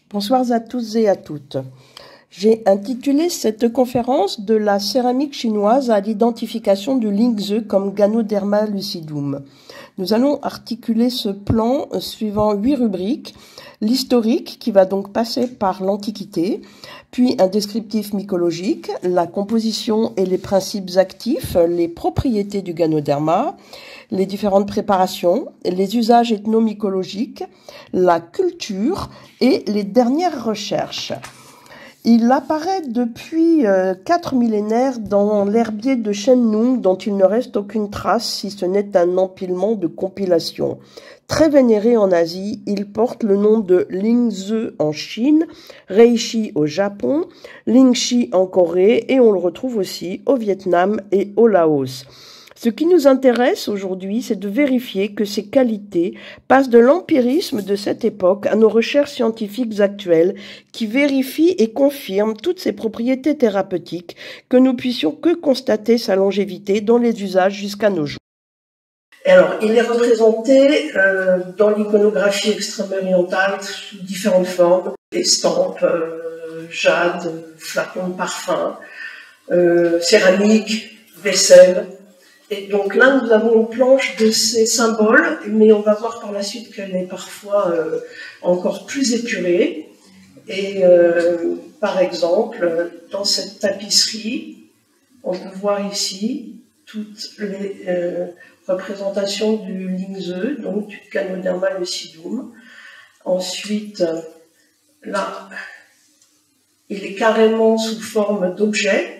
Bonsoir à tous et à toutes. J'ai intitulé cette conférence de la céramique chinoise à l'identification du Lingzhe comme Ganoderma lucidum. Nous allons articuler ce plan suivant 8 rubriques. L'historique qui va donc passer par l'Antiquité, puis un descriptif mycologique, la composition et les principes actifs, les propriétés du Ganoderma, les différentes préparations, les usages ethnomycologiques, la culture et les dernières recherches. Il apparaît depuis 4 millénaires dans l'herbier de Shennong dont il ne reste aucune trace si ce n'est un empilement de compilations. Très vénéré en Asie, il porte le nom de Lingzhe en Chine, Reishi au Japon, Lingxi en Corée et on le retrouve aussi au Vietnam et au Laos. Ce qui nous intéresse aujourd'hui, c'est de vérifier que ces qualités passent de l'empirisme de cette époque à nos recherches scientifiques actuelles qui vérifient et confirment toutes ces propriétés thérapeutiques, que nous puissions que constater sa longévité dans les usages jusqu'à nos jours. Alors, il est représenté dans l'iconographie extrême-orientale sous différentes formes, estampes, jade, flacons de parfum, céramique, vaisselle. Et donc là, nous avons une planche de ces symboles, mais on va voir par la suite qu'elle est parfois encore plus épurée. Et par exemple, dans cette tapisserie, on peut voir ici toutes les représentations du Lingzhe, donc du Ganoderma lucidum. Ensuite, là, il est carrément sous forme d'objet,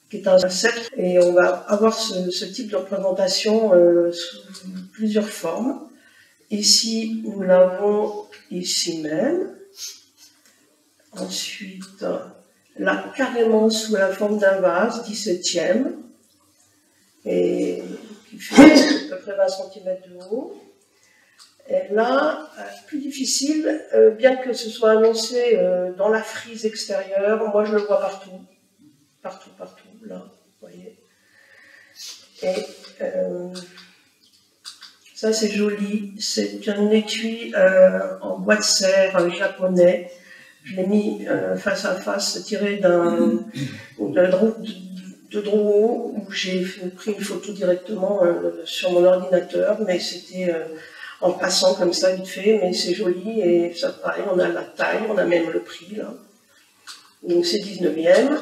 qui est un sceptre, et on va avoir ce type de représentation sous plusieurs formes. Ici, nous l'avons ici même. Ensuite, là, carrément sous la forme d'un vase, 17e, et qui fait à peu près 20 cm de haut. Et là, plus difficile, bien que ce soit annoncé dans la frise extérieure, moi je le vois partout. Partout, là, vous voyez. Et ça, c'est joli. C'est un étui en bois de serre japonais. Je l'ai mis face à face, tiré de Drouot, où j'ai pris une photo directement sur mon ordinateur, mais c'était en passant comme ça, vite fait, mais c'est joli, et ça pareil, on a la taille, on a même le prix, là. Donc c'est 19e.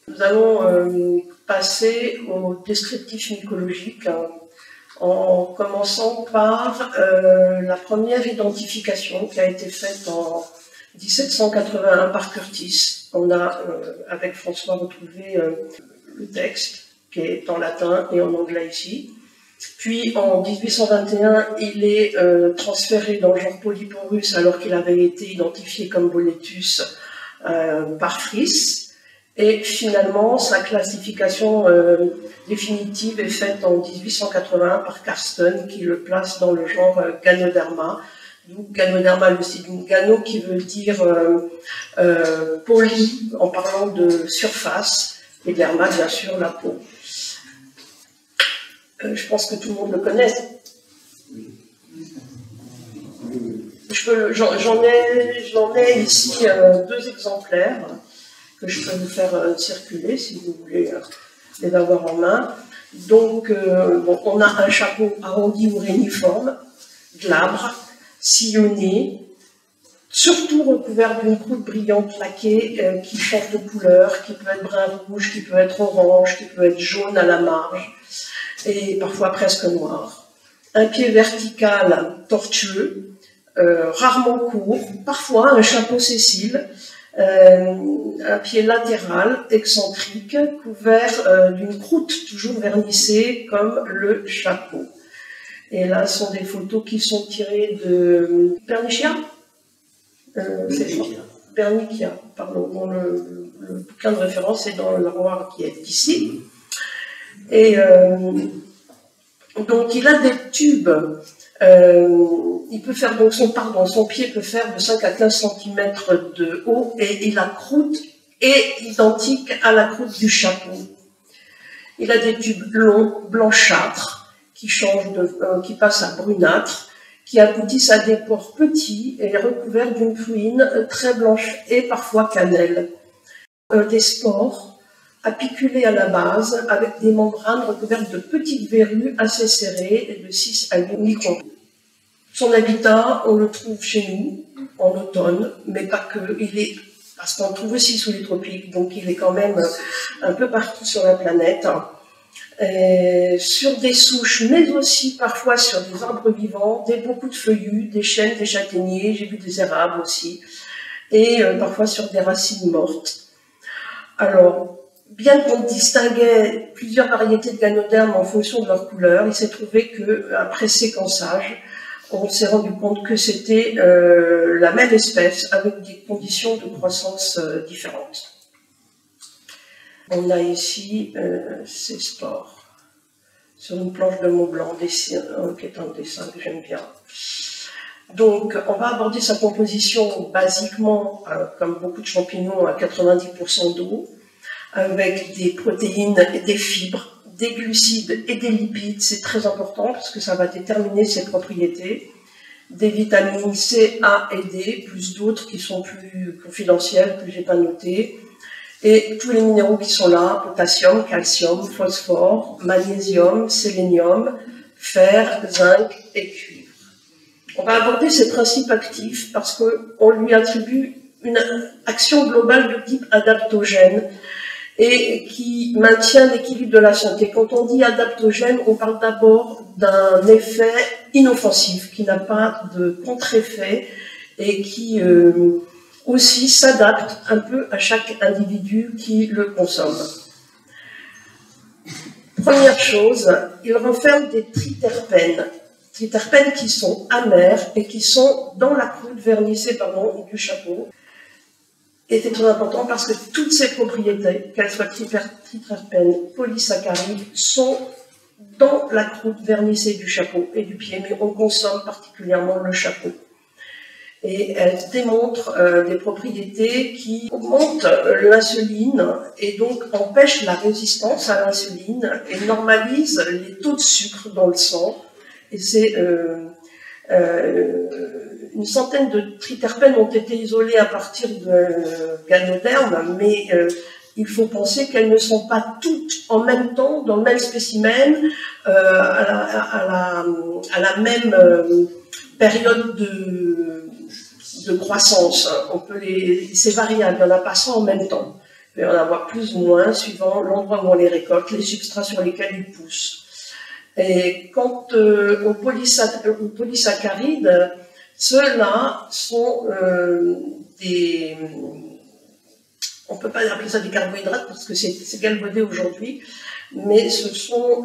Nous allons passer au descriptif mycologique en commençant par la première identification qui a été faite en 1781 par Curtis. On a, avec François, retrouvé le texte qui est en latin et en anglais ici. Puis en 1821, il est transféré dans le genre Polyporus alors qu'il avait été identifié comme Boletus par Fries. Et finalement, sa classification définitive est faite en 1881 par Karsten, qui le place dans le genre Ganoderma, d'où Ganoderma lucidum, Gano qui veut dire poli, en parlant de surface, et derma, bien sûr, la peau. Je pense que tout le monde le connaît. J'en ai ici 2 exemplaires que je peux vous faire circuler si vous voulez les avoir en main. Donc, bon, on a un chapeau arrondi ou réniforme, glabre, sillonné, surtout recouvert d'une croûte brillante laquée qui change de couleur, qui peut être brun-rouge, qui peut être orange, qui peut être jaune à la marge, et parfois presque noir. Un pied vertical tortueux, rarement court, parfois un chapeau sessile, un pied latéral, excentrique, couvert d'une croûte toujours vernissée comme le chapeau. Et là, ce sont des photos qui sont tirées de Pernichia, Pernichia, pardon, dans le bouquin de référence est dans l'armoire qui est ici. Et donc, il a des tubes. Il peut faire donc son pied peut faire de 5 à 15 cm de haut et la croûte est identique à la croûte du chapeau. Il a des tubes longs, blanchâtres, qui passent à brunâtre qui aboutissent à des pores petits et recouverts d'une fluide très blanche et parfois cannelle. Des spores apiculés à la base avec des membranes recouvertes de petites verrues assez serrées et de 6 à 8 microns. Son habitat, on le trouve chez nous en automne, mais pas que. Parce qu'on le trouve aussi sous les tropiques, donc il est quand même un peu partout sur la planète. Sur des souches, mais aussi parfois sur des arbres vivants, beaucoup de feuillus, des chênes, des châtaigniers, j'ai vu des érables aussi, et parfois sur des racines mortes. Alors, bien qu'on distinguait plusieurs variétés de ganodermes en fonction de leur couleur, il s'est trouvé qu'après séquençage, on s'est rendu compte que c'était la même espèce avec des conditions de croissance différentes. On a ici ces spores sur une planche de Mont-Blanc, qui est un dessin que j'aime bien. Donc, on va aborder sa composition basiquement, comme beaucoup de champignons, à 90% d'eau, avec des protéines et des fibres, des glucides et des lipides. C'est très important parce que ça va déterminer ses propriétés. Des vitamines C, A et D, plus d'autres qui sont plus confidentielles, que je n'ai pas notées. Et tous les minéraux qui sont là, potassium, calcium, phosphore, magnésium, sélénium, fer, zinc et cuivre. On va aborder ces principes actifs parce qu'on lui attribue une action globale de type adaptogène et qui maintient l'équilibre de la santé. Quand on dit adaptogène, on parle d'abord d'un effet inoffensif, qui n'a pas de contre-effet et qui aussi s'adapte un peu à chaque individu qui le consomme. Première chose, il renferme des triterpènes qui sont amers et qui sont dans la croûte vernissée du chapeau. Et c'est très important parce que toutes ces propriétés, qu'elles soient triterpènes, polysaccharides, sont dans la croûte vernissée du chapeau et du pied, mais on consomme particulièrement le chapeau. Et elles démontrent des propriétés qui augmentent l'insuline et donc empêchent la résistance à l'insuline et normalisent les taux de sucre dans le sang. Et c'est une centaine de triterpènes ont été isolés à partir de ganodermes, mais il faut penser qu'elles ne sont pas toutes en même temps dans le même spécimen à la même période de croissance. C'est variable, il n'y en a pas 100 en même temps. Il peut y en avoir plus ou moins suivant l'endroit où on les récolte, les substrats sur lesquels ils poussent. Et quant aux polysaccharides, ceux-là sont des... On ne peut pas appeler ça des carbohydrates parce que c'est galvaudé aujourd'hui, mais ce sont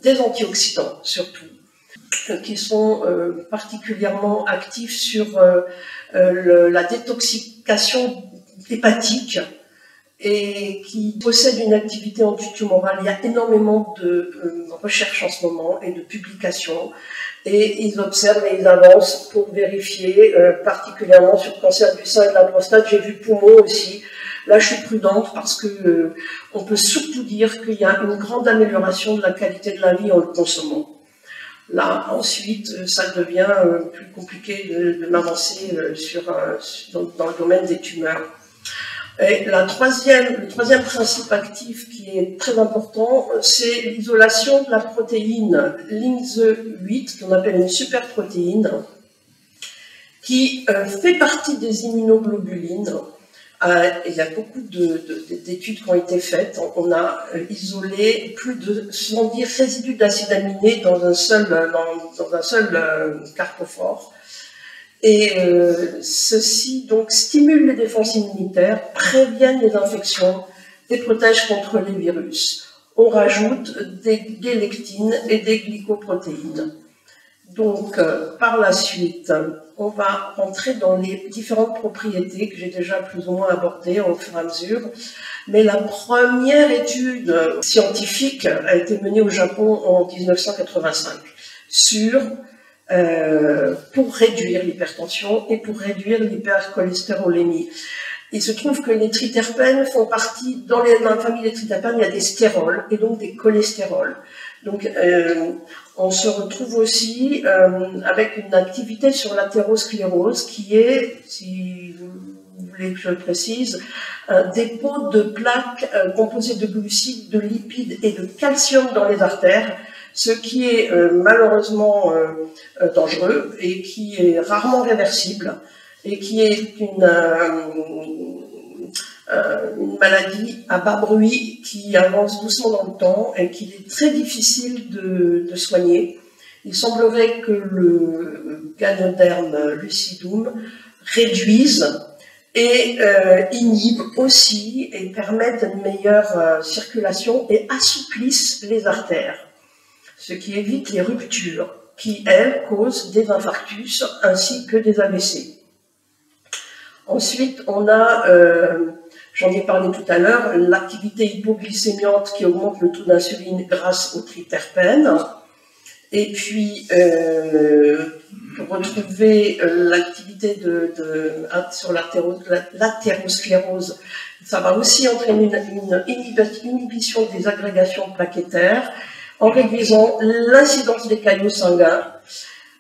des antioxydants surtout, qui sont particulièrement actifs sur la détoxication hépatique et qui possèdent une activité antitumorale. Il y a énormément de recherches en ce moment et de publications, et ils observent et ils avancent pour vérifier, particulièrement sur le cancer du sein et de la prostate. J'ai vu poumon aussi. Là, je suis prudente parce que on peut surtout dire qu'il y a une grande amélioration de la qualité de la vie en le consommant. Là, ensuite, ça devient plus compliqué de m'avancer dans le domaine des tumeurs. Et le troisième principe actif qui est très important, c'est l'isolation de la protéine LINGZ8, qu'on appelle une superprotéine, qui fait partie des immunoglobulines. Il y a beaucoup d'études qui ont été faites. On a isolé plus de 110 résidus d'acides aminés dans un seul carpophore. Et ceci donc stimule les défenses immunitaires, préviennent les infections et protègent contre les virus. On rajoute des lectines et des glycoprotéines. Donc, par la suite, on va rentrer dans les différentes propriétés que j'ai déjà plus ou moins abordées au fur et à mesure. Mais la première étude scientifique a été menée au Japon en 1985 pour réduire l'hypertension et pour réduire l'hypercholestérolémie. Il se trouve que les triterpènes font partie, dans la famille des triterpènes, il y a des stérols et donc des cholestérols. Donc, on se retrouve aussi avec une activité sur l'athérosclérose qui est, si vous voulez que je le précise, un dépôt de plaques composées de glucides, de lipides et de calcium dans les artères, ce qui est malheureusement dangereux et qui est rarement réversible et qui est une maladie à bas bruit qui avance doucement dans le temps et qu'il est très difficile de soigner. Il semblerait que le Ganoderm lucidum réduise et inhibe aussi et permette une meilleure circulation et assouplisse les artères, ce qui évite les ruptures qui, elles, causent des infarctus ainsi que des AVC. Ensuite, on a, j'en ai parlé tout à l'heure, l'activité hypoglycémiante qui augmente le taux d'insuline grâce aux triterpènes. Et puis, pour retrouver l'activité sur l'athérosclérose, ça va aussi entraîner une inhibition des agrégations plaquettaires en réduisant l'incidence des caillots sanguins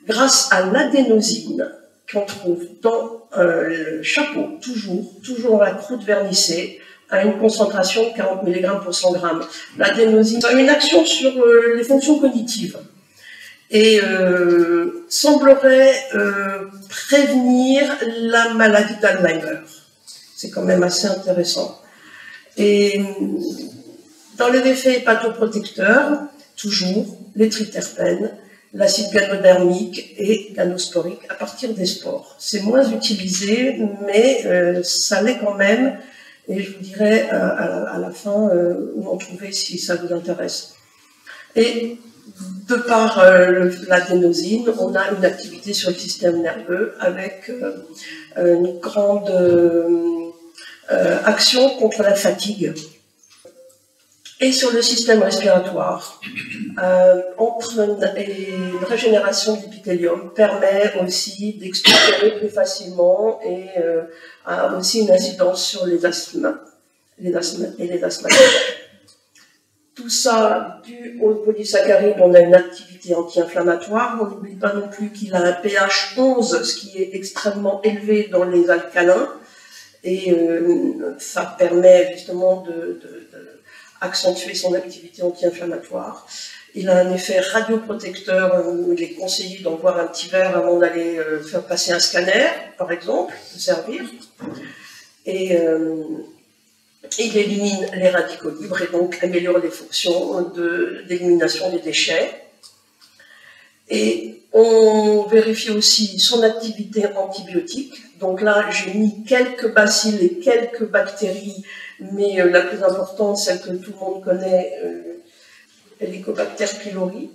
grâce à l'adénosine qu'on trouve dans le chapeau, toujours la croûte vernissée, à une concentration de 40 mg pour 100 g. L'adénosine a une action sur les fonctions cognitives et semblerait prévenir la maladie d'Alzheimer. C'est quand même assez intéressant. Et dans les effets hépatoprotecteurs, toujours les triterpènes, l'acide ganodermique et ganosporique à partir des spores. C'est moins utilisé, mais ça l'est quand même, et je vous dirai à la fin où en trouver si ça vous intéresse. Et de par l'adénosine, on a une activité sur le système nerveux avec une grande action contre la fatigue. Et sur le système respiratoire, une régénération de l'épithélium permet aussi d'expulser plus facilement et a aussi une incidence sur les asthmes et les asthmatiques. Tout ça, dû aux polysaccharides, on a une activité anti-inflammatoire. On n'oublie pas non plus qu'il a un pH 11, ce qui est extrêmement élevé dans les alcalins. Et ça permet justement accentuer son activité anti-inflammatoire. Il a un effet radioprotecteur, il est conseillé d'en boire un petit verre avant d'aller faire passer un scanner, par exemple, peut servir. Et il élimine les radicaux libres et donc améliore les fonctions d'élimination des déchets. Et on vérifie aussi son activité antibiotique. Donc là, j'ai mis quelques bacilles et quelques bactéries, mais la plus importante, celle que tout le monde connaît, Helicobacter pylori,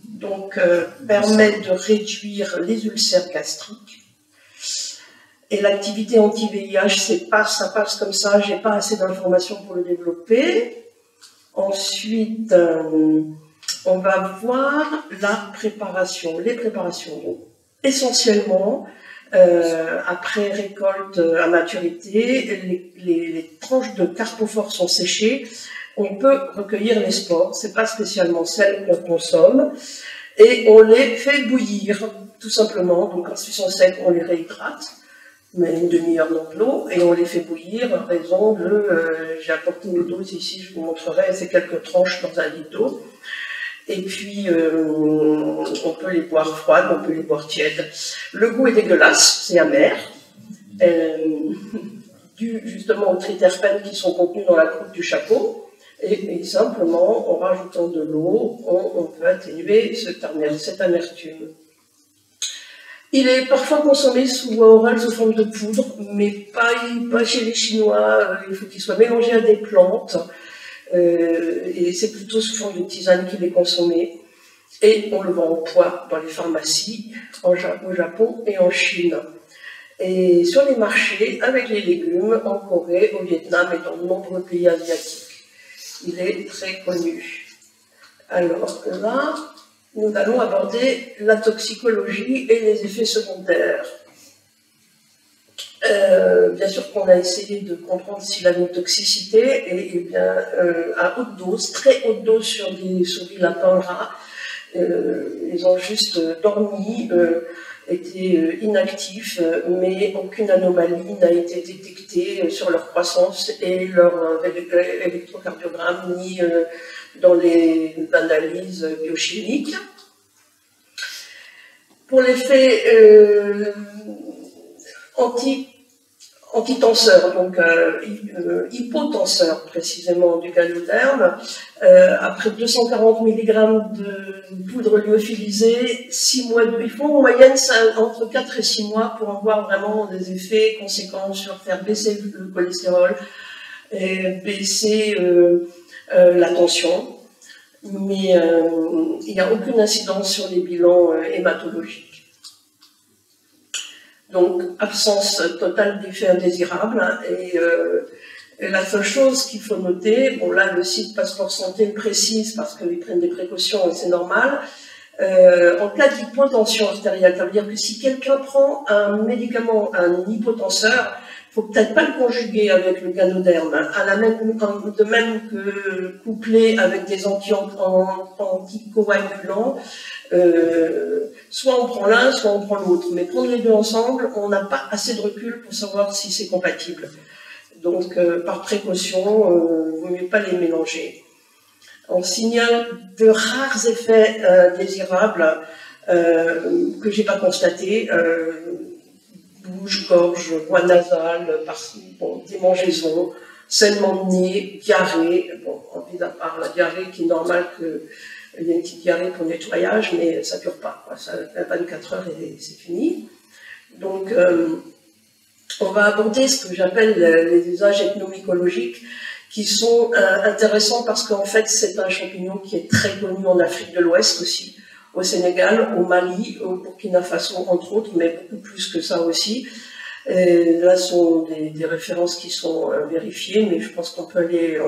donc permet de réduire les ulcères gastriques. Et l'activité anti-VIH, ça passe comme ça, j'ai pas assez d'informations pour le développer. Ensuite, on va voir la préparation, les préparations. Donc, essentiellement, après récolte à maturité, les tranches de carpophore sont séchées. On peut recueillir les spores, c'est pas spécialement celles qu'on consomme, et on les fait bouillir, tout simplement. Donc quand ils sont secs, on les réhydrate, mais une demi-heure dans de l'eau, et on les fait bouillir à raison de, j'ai apporté une dose ici, je vous montrerai, c'est quelques tranches dans un litre d'eau. Et puis, on peut les boire froides, on peut les boire tièdes. Le goût est dégueulasse, c'est amer, dû justement aux triterpènes qui sont contenus dans la croûte du chapeau. Et simplement, en rajoutant de l'eau, on peut atténuer cette amertume. Il est parfois consommé sous voie orale sous forme de poudre, mais pas chez les Chinois. Il faut qu'il soit mélangé à des plantes. Et c'est plutôt sous forme de tisane qu'il est consommé. Et on le vend au poids dans les pharmacies, au Japon et en Chine. Et sur les marchés, avec les légumes, en Corée, au Vietnam et dans de nombreux pays asiatiques. Il est très connu. Alors là, nous allons aborder la toxicologie et les effets secondaires. Bien sûr qu'on a essayé de comprendre s'il avait une toxicité, et bien, à haute dose, très haute dose sur des souris lapins rats, ils ont juste dormi, étaient inactifs, mais aucune anomalie n'a été détectée sur leur croissance et leur électrocardiogramme, ni dans les analyses biochimiques. Pour l'effet antitenseur, donc hypotenseur précisément du ganoderme, après 240 mg de poudre lyophilisée, 6 mois il faut en moyenne entre 4 et 6 mois pour avoir vraiment des effets conséquents sur faire baisser le cholestérol et baisser la tension. Mais il n'y a aucune incidence sur les bilans hématologiques. Donc, absence totale d'effets indésirables. Et la seule chose qu'il faut noter, bon là, le site Passeport Santé le précise parce qu'ils prennent des précautions et c'est normal, en cas d'hypotension artérielle, ça veut dire que si quelqu'un prend un médicament, un hypotenseur, il ne faut peut-être pas le conjuguer avec le ganoderme, de même que couplé avec des anticoagulants. Soit on prend l'un, soit on prend l'autre. Mais prendre les deux ensemble, on n'a pas assez de recul pour savoir si c'est compatible. Donc, par précaution, il ne vaut mieux pas les mélanger. On signale de rares effets désirables que j'ai pas constatés. Bouche, gorge, voie nasale, bon, démangeaisons, saignement de nez, diarrhée. Bon, mis à part la diarrhée qui est normale qu'il y ait une petite diarrhée pour nettoyage, mais ça ne dure pas. Quoi. Ça, 24 heures et c'est fini. Donc, on va aborder ce que j'appelle les usages ethnomycologiques qui sont intéressants parce qu'en fait, c'est un champignon qui est très connu en Afrique de l'Ouest aussi, au Sénégal, au Mali, au Burkina Faso, entre autres, mais beaucoup plus que ça aussi. Et là, ce sont des références qui sont vérifiées, mais je pense qu'on peut aller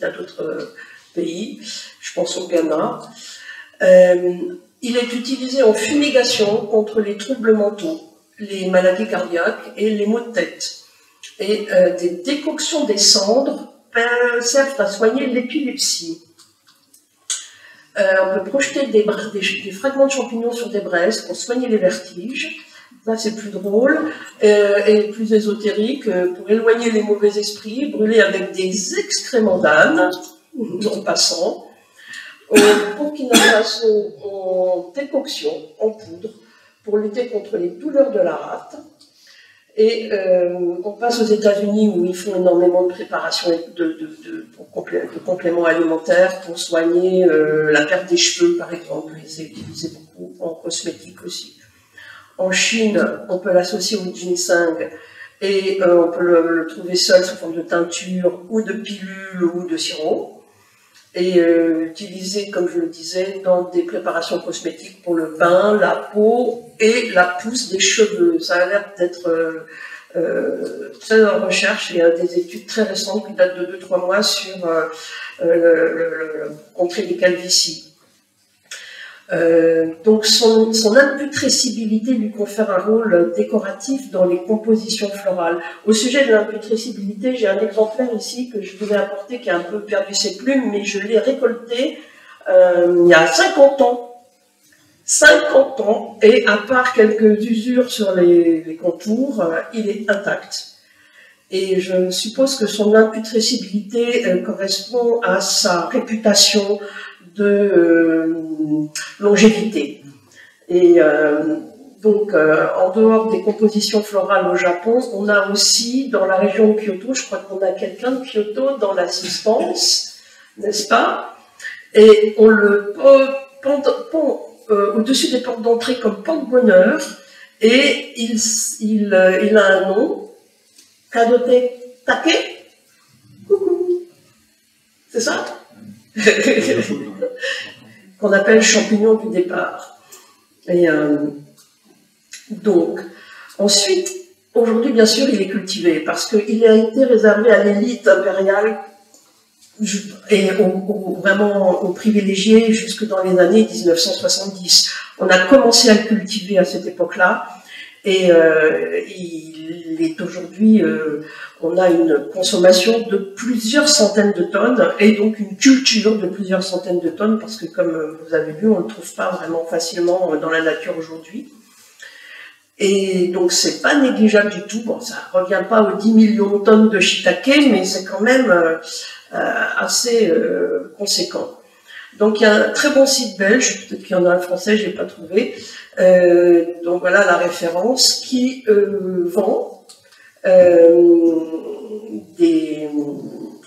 à d'autres pays. Je pense au Ghana. Il est utilisé en fumigation contre les troubles mentaux, les maladies cardiaques et les maux de tête. Et des décoctions des cendres servent à soigner l'épilepsie. On peut projeter des fragments de champignons sur des braises pour soigner les vertiges. Là, c'est plus drôle et plus ésotérique. Pour éloigner les mauvais esprits, brûler avec des excréments d'âne, en passant. Au Burkina Faso, en décoction, en poudre, pour lutter contre les douleurs de la rate. Et on passe aux États-Unis où ils font énormément de préparation de compléments alimentaires pour soigner la perte des cheveux, par exemple. C'est utilisé beaucoup en cosmétique aussi. En Chine, on peut l'associer au ginseng et on peut le trouver seul sous forme de teinture ou de pilule ou de sirop. Et utilisé, comme je le disais, dans des préparations cosmétiques pour le bain, la peau et la pousse des cheveux. Ça a l'air d'être très en recherche. Il y a des études très récentes qui datent de 2-3 mois sur contrer les calvities. Donc son imputrescibilité lui confère un rôle décoratif dans les compositions florales. Au sujet de l'imputrescibilité, j'ai un exemplaire ici que je vous ai apporté qui a un peu perdu ses plumes, mais je l'ai récolté il y a 50 ans. 50 ans, et à part quelques usures sur les contours, il est intact. Et je suppose que son imputrescibilité correspond à sa réputation de longévité. Et donc, en dehors des compositions florales au Japon, on a aussi, dans la région de Kyoto, je crois qu'on a quelqu'un de Kyoto dans l'assistance, n'est-ce pas? Et on le pend au-dessus des portes d'entrée comme porte-bonheur, et il a un nom, Kadote Take. Coucou. C'est ça? Qu'on appelle champignon du départ. Et donc, ensuite, aujourd'hui, bien sûr, il est cultivé parce qu'il a été réservé à l'élite impériale et vraiment aux privilégiés jusque dans les années 1970. On a commencé à le cultiver à cette époque-là Et il est aujourd'hui, on a une consommation de plusieurs centaines de tonnes et donc une culture de plusieurs centaines de tonnes parce que comme vous avez vu, on ne le trouve pas vraiment facilement dans la nature aujourd'hui. Et donc c'est pas négligeable du tout. Bon, ça revient pas aux 10 millions de tonnes de shiitake, mais c'est quand même assez conséquent. Donc il y a un très bon site belge, peut-être qu'il y en a un français, je n'ai pas trouvé. Donc voilà la référence qui vend des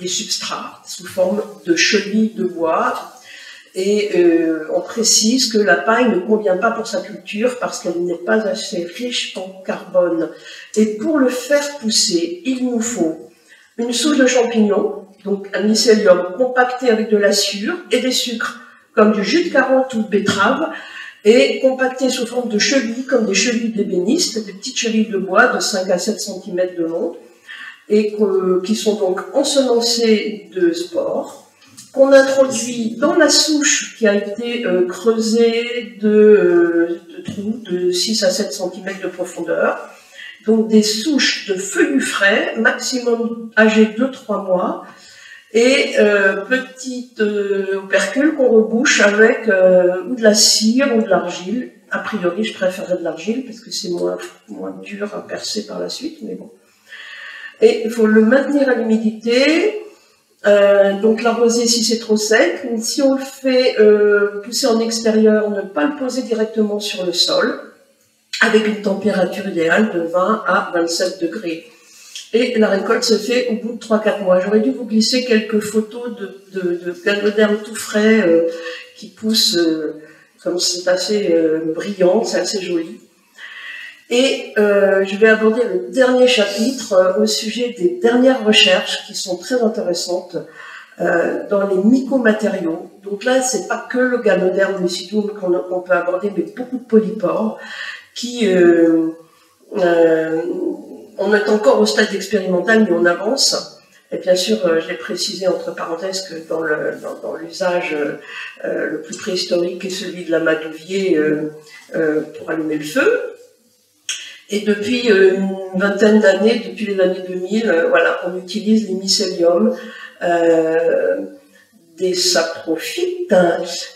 substrats sous forme de chenilles de bois. Et on précise que la paille ne convient pas pour sa culture parce qu'elle n'est pas assez riche en carbone. Et pour le faire pousser, il nous faut une souche de champignons, donc un mycélium compacté avec de la sciure et des sucres, comme du jus de carotte ou de betterave, et compacté sous forme de chenilles, comme des chenilles d'ébéniste, des petites chenilles de bois de 5 à 7 cm de long, et qui sont donc ensemencées de spores, qu'on introduit dans la souche qui a été creusée de trous de 6 à 7 cm de profondeur. Donc des souches de feuillus frais, maximum âgées de 2-3 mois, et petites opercules qu'on rebouche avec ou de la cire ou de l'argile. A priori, je préférerais de l'argile parce que c'est moins dur à percer par la suite, mais bon. Et il faut le maintenir à l'humidité. Donc l'arroser si c'est trop sec. Si on le fait pousser en extérieur, ne pas le poser directement sur le sol, avec une température idéale de 20 à 27 degrés. Et la récolte se fait au bout de 3-4 mois. J'aurais dû vous glisser quelques photos de ganodermes tout frais qui poussent, comme c'est assez brillant, c'est assez joli. Et je vais aborder le dernier chapitre au sujet des dernières recherches qui sont très intéressantes dans les mycomatériaux. Donc là, c'est pas que le Ganoderm lucidum qu'on peut aborder, mais beaucoup de polypores qui, on est encore au stade expérimental, mais on avance. Et bien sûr, je l'ai précisé entre parenthèses que dans l'usage le plus préhistorique est celui de la madouvier pour allumer le feu. Et depuis une vingtaine d'années, depuis les années 2000, voilà, on utilise les mycéliums, des saprophytes,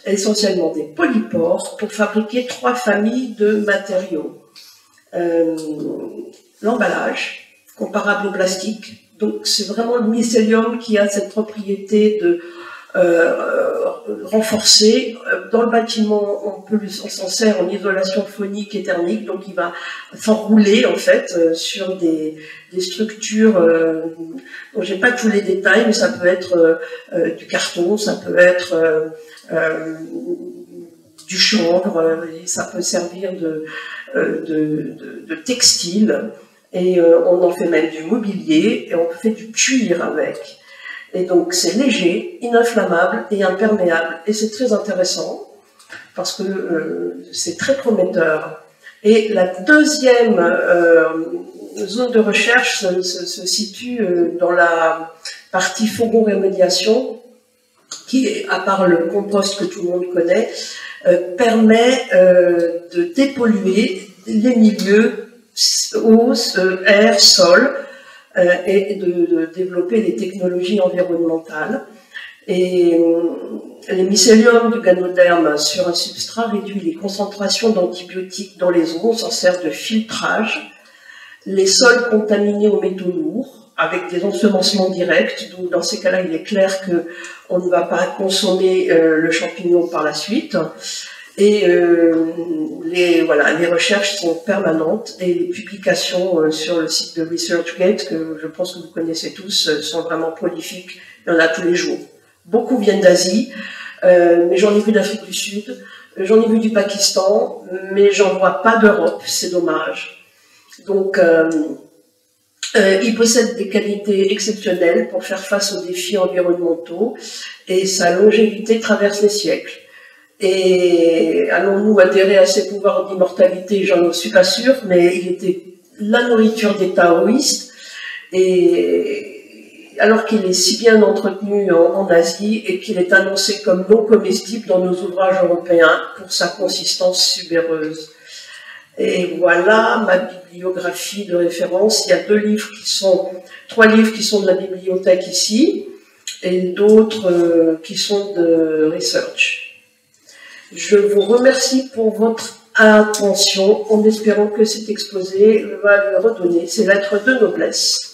essentiellement des polypores, pour fabriquer 3 familles de matériaux. L'emballage, comparable au plastique, donc c'est vraiment le mycélium qui a cette propriété de renforcer. Dans le bâtiment, on s'en sert en isolation phonique et thermique, donc il va s'enrouler en fait sur des structures dont j'ai pas tous les détails, mais ça peut être du carton, ça peut être du chanvre, ça peut servir de textile, et on en fait même du mobilier, et on fait du cuir avec. Et donc c'est léger, ininflammable et imperméable. Et c'est très intéressant parce que c'est très prometteur. Et la deuxième zone de recherche se situe dans la partie fourgon-remédiation qui, à part le compost que tout le monde connaît, permet de dépolluer les milieux eau, air, sol, et de développer des technologies environnementales. Et les mycéliums du Ganoderm sur un substrat réduit les concentrations d'antibiotiques dans les eaux, on s'en sert de filtrage. Les sols contaminés aux métaux lourds, avec des ensemencements directs, donc dans ces cas-là, il est clair qu'on ne va pas consommer le champignon par la suite. Et les recherches sont permanentes et les publications sur le site de ResearchGate, que je pense que vous connaissez tous, sont vraiment prolifiques. Il y en a tous les jours. Beaucoup viennent d'Asie, mais j'en ai vu d'Afrique du Sud, j'en ai vu du Pakistan, mais j'en vois pas d'Europe, c'est dommage. Donc, il possède des qualités exceptionnelles pour faire face aux défis environnementaux et sa longévité traverse les siècles. Et allons-nous adhérer à ses pouvoirs d'immortalité? J'en suis pas sûre, mais il était la nourriture des taoïstes, et alors qu'il est si bien entretenu en Asie et qu'il est annoncé comme non comestible dans nos ouvrages européens pour sa consistance subéreuse. Et voilà ma bibliographie de référence. Il y a trois livres qui sont de la bibliothèque ici, et d'autres qui sont de research. Je vous remercie pour votre attention, en espérant que cet exposé va lui redonner ses lettres de noblesse.